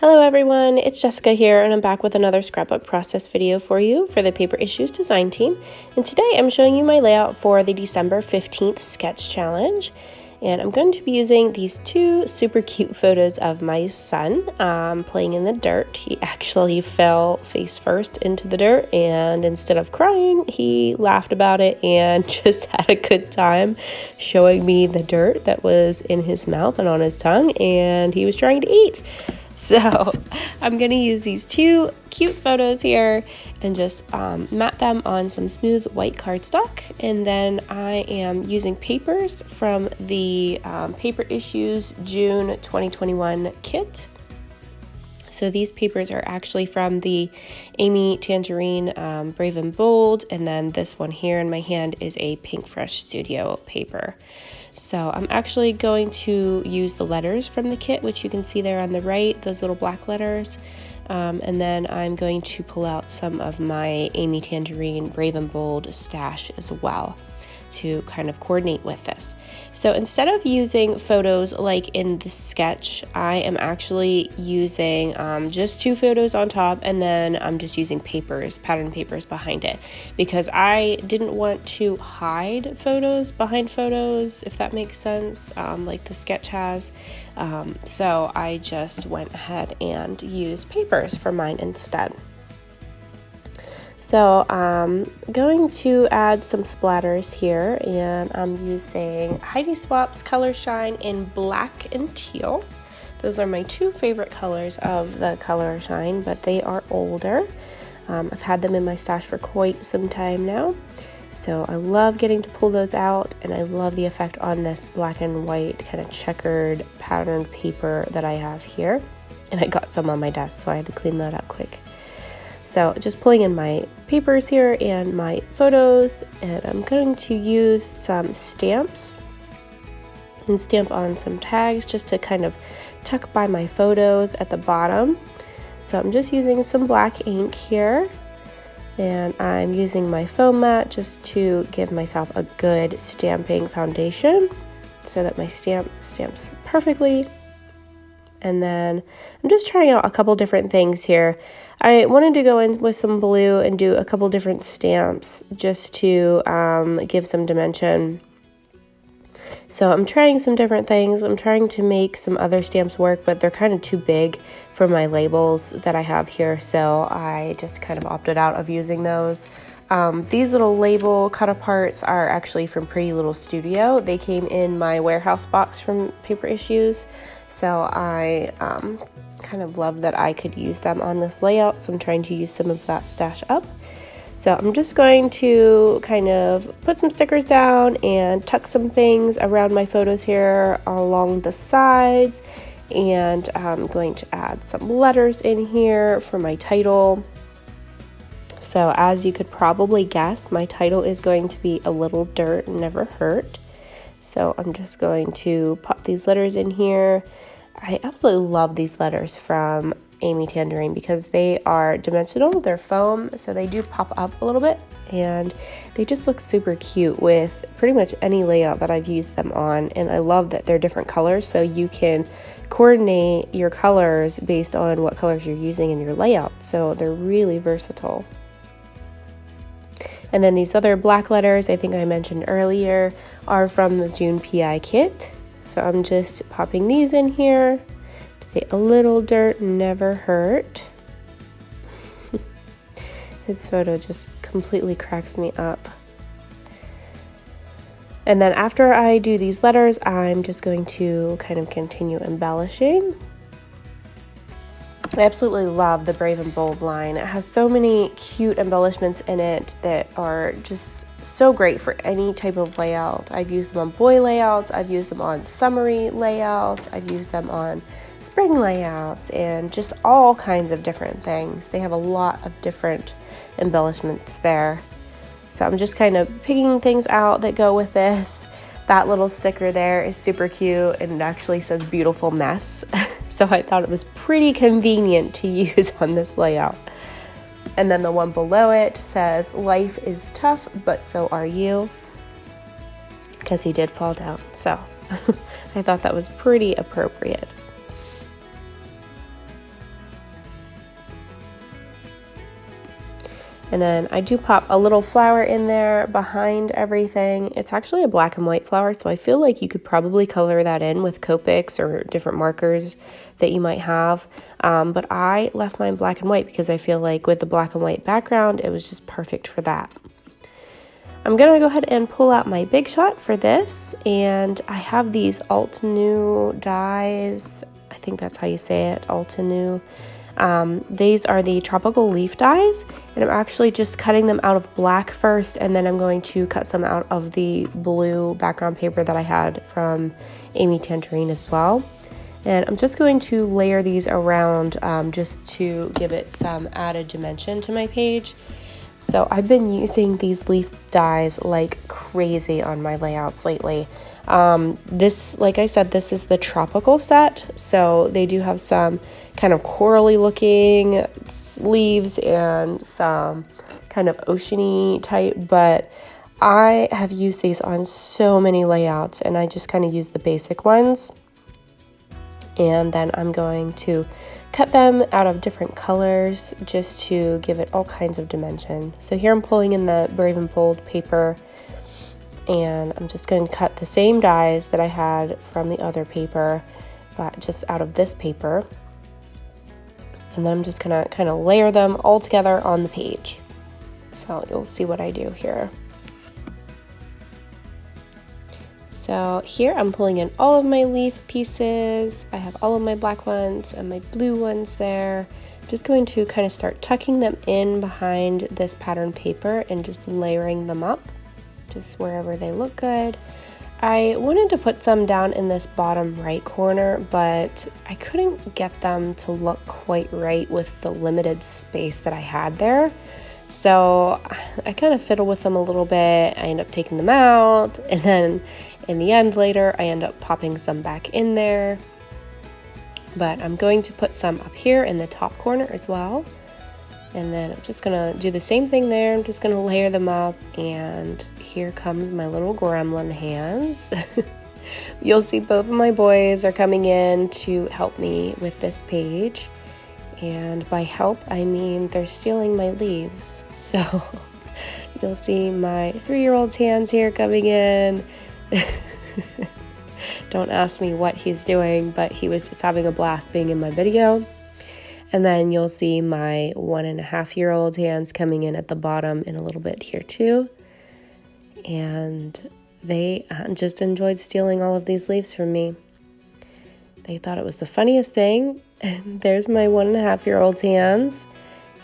Hello everyone, it's Jessica here and I'm back with another scrapbook process video for you for the Paper Issues design team. And today I'm showing you my layout for the December 15th sketch challenge. And I'm going to be using these two super cute photos of my son playing in the dirt. He actually fell face first into the dirt, and instead of crying, he laughed about it and just had a good time showing me the dirt that was in his mouth and on his tongue, and he was trying to eat. So I'm going to use these two cute photos here and just mat them on some smooth white cardstock. And then I am using papers from the Paper Issues June 2021 kit. So these papers are actually from the Amy Tangerine Brave and Bold, and then this one here in my hand is a Pink Fresh Studio paper. So I'm actually going to use the letters from the kit, which you can see there on the right, those little black letters. And then I'm going to pull out some of my Amy Tangerine Brave and Bold stash as well to kind of coordinate with this. So instead of using photos like in the sketch, I am actually using just two photos on top, and then I'm just using papers, pattern papers behind it, because I didn't want to hide photos behind photos, if that makes sense, like the sketch has. So I just went ahead and used papers for mine instead. So I'm going to add some splatters here, and I'm using Heidi Swapp's Color Shine in black and teal. Those are my two favorite colors of the Color Shine, but they are older. I've had them in my stash for quite some time now. So I love getting to pull those out, and I love the effect on this black and white kind of checkered patterned paper that I have here. And I got some on my desk, so I had to clean that up quick. So just pulling in my papers here and my photos, and I'm going to use some stamps and stamp on some tags just to kind of tuck by my photos at the bottom. So I'm just using some black ink here, and I'm using my foam mat just to give myself a good stamping foundation so that my stamp stamps perfectly. And then I'm just trying out a couple different things here. I wanted to go in with some blue and do a couple different stamps just to give some dimension. So I'm trying some different things. I'm trying to make some other stamps work, but they're kind of too big for my labels that I have here. So I just kind of opted out of using those. These little label cut-aparts are actually from Pretty Little Studio. They came in my warehouse box from Paper Issues. So I kind of love that I could use them on this layout, so I'm trying to use some of that stash up. So I'm just going to kind of put some stickers down and tuck some things around my photos here along the sides, and I'm going to add some letters in here for my title. So as you could probably guess, my title is going to be A Little Dirt Never Hurt. So I'm just going to pop these letters in here. I absolutely love these letters from Amy Tangerine because they are dimensional, they're foam, so they do pop up a little bit, and they just look super cute with pretty much any layout that I've used them on. And I love that they're different colors, so you can coordinate your colors based on what colors you're using in your layout, so they're really versatile. And then these other black letters I think I mentioned earlier are from the June PI kit. So I'm just popping these in here to say A Little Dirt Never Hurt. This photo just completely cracks me up. And then after I do these letters, I'm just going to kind of continue embellishing. I absolutely love the Brave and Bold line. It has so many cute embellishments in it that are just so great for any type of layout. I've used them on boy layouts, I've used them on summery layouts, I've used them on spring layouts, and just all kinds of different things. They have a lot of different embellishments there. So I'm just kind of picking things out that go with this. That little sticker there is super cute, and it actually says Beautiful Mess. So I thought it was pretty convenient to use on this layout. And then the one below it says, Life is tough, but so are you. Because he did fall down. So I thought that was pretty appropriate. And then I do pop a little flower in there behind everything. It's actually a black and white flower, so I feel like you could probably color that in with Copics or different markers that you might have. But I left mine black and white because I feel like with the black and white background, it was just perfect for that. I'm gonna go ahead and pull out my Big Shot for this, and I have these Altenew dies. I think that's how you say it, Altenew. These are the tropical leaf dies, and I'm actually just cutting them out of black first, and then I'm going to cut some out of the blue background paper that I had from Amy Tangerine as well. And I'm just going to layer these around just to give it some added dimension to my page. So I've been using these leaf dies like crazy on my layouts lately. This, like I said, this is the tropical set, so they do have some kind of corally looking leaves and some kind of oceany type, but I have used these on so many layouts, and I just kind of use the basic ones. And then I'm going to cut them out of different colors just to give it all kinds of dimension. So here I'm pulling in the Brave and Bold paper, and I'm just going to cut the same dies that I had from the other paper, but just out of this paper. And then I'm just gonna kind of layer them all together on the page. So you'll see what I do here. So here I'm pulling in all of my leaf pieces. I have all of my black ones and my blue ones there. I'm just going to kind of start tucking them in behind this pattern paper and just layering them up, just wherever they look good. I wanted to put some down in this bottom right corner, but I couldn't get them to look quite right with the limited space that I had there. So I kind of fiddle with them a little bit. I end up taking them out, and then in the end later, I end up popping some back in there. But I'm going to put some up here in the top corner as well. And then I'm just gonna do the same thing there. I'm just gonna layer them up, and here comes my little gremlin hands. You'll see both of my boys are coming in to help me with this page. And by help, I mean they're stealing my leaves. So you'll see my 3-year-old's hands here coming in. Don't ask me what he's doing, but he was just having a blast being in my video. And then you'll see my 1.5-year-old hands coming in at the bottom in a little bit here too. And they just enjoyed stealing all of these leaves from me. They thought it was the funniest thing. And there's my 1.5-year-old's hands.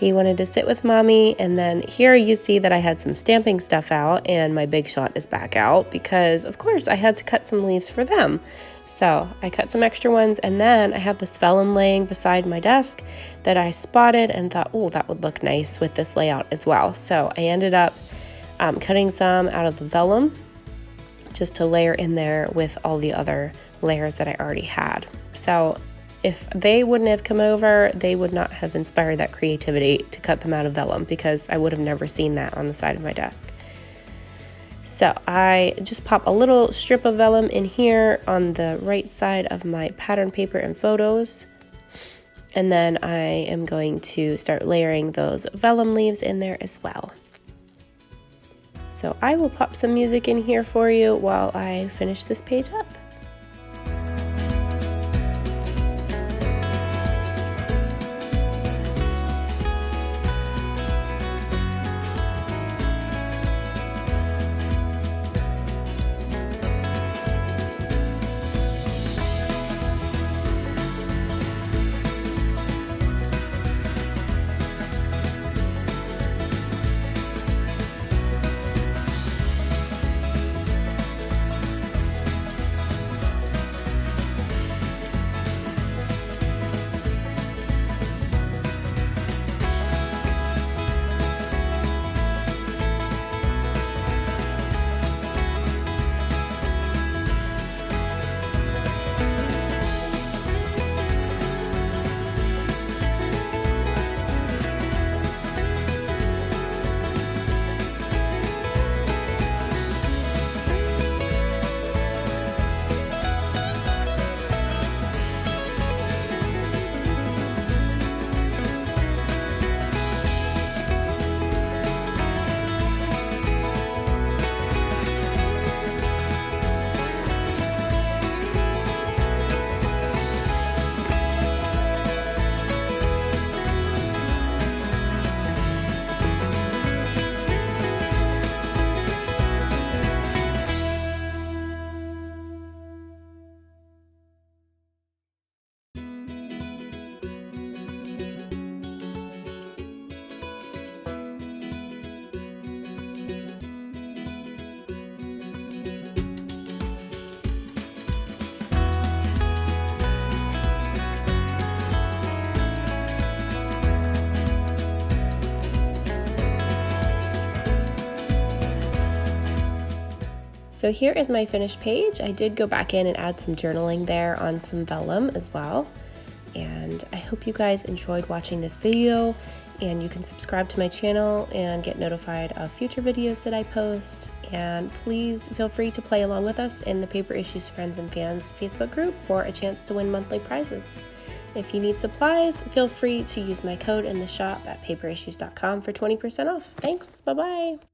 He wanted to sit with mommy, and then here you see that I had some stamping stuff out, and my Big Shot is back out because, of course, I had to cut some leaves for them. So I cut some extra ones, and then I have this vellum laying beside my desk that I spotted and thought, oh, that would look nice with this layout as well. So I ended up cutting some out of the vellum just to layer in there with all the other layers that I already had. So if they wouldn't have come over, they would not have inspired that creativity to cut them out of vellum, because I would have never seen that on the side of my desk. So I just pop a little strip of vellum in here on the right side of my pattern paper and photos. And then I am going to start layering those vellum leaves in there as well. So I will pop some music in here for you while I finish this page up. So here is my finished page. I did go back in and add some journaling there on some vellum as well. And I hope you guys enjoyed watching this video, and you can subscribe to my channel and get notified of future videos that I post. And please feel free to play along with us in the Paper Issues Friends and Fans Facebook group for a chance to win monthly prizes. If you need supplies, feel free to use my code in the shop at paperissues.com for 20% off. Thanks, bye-bye.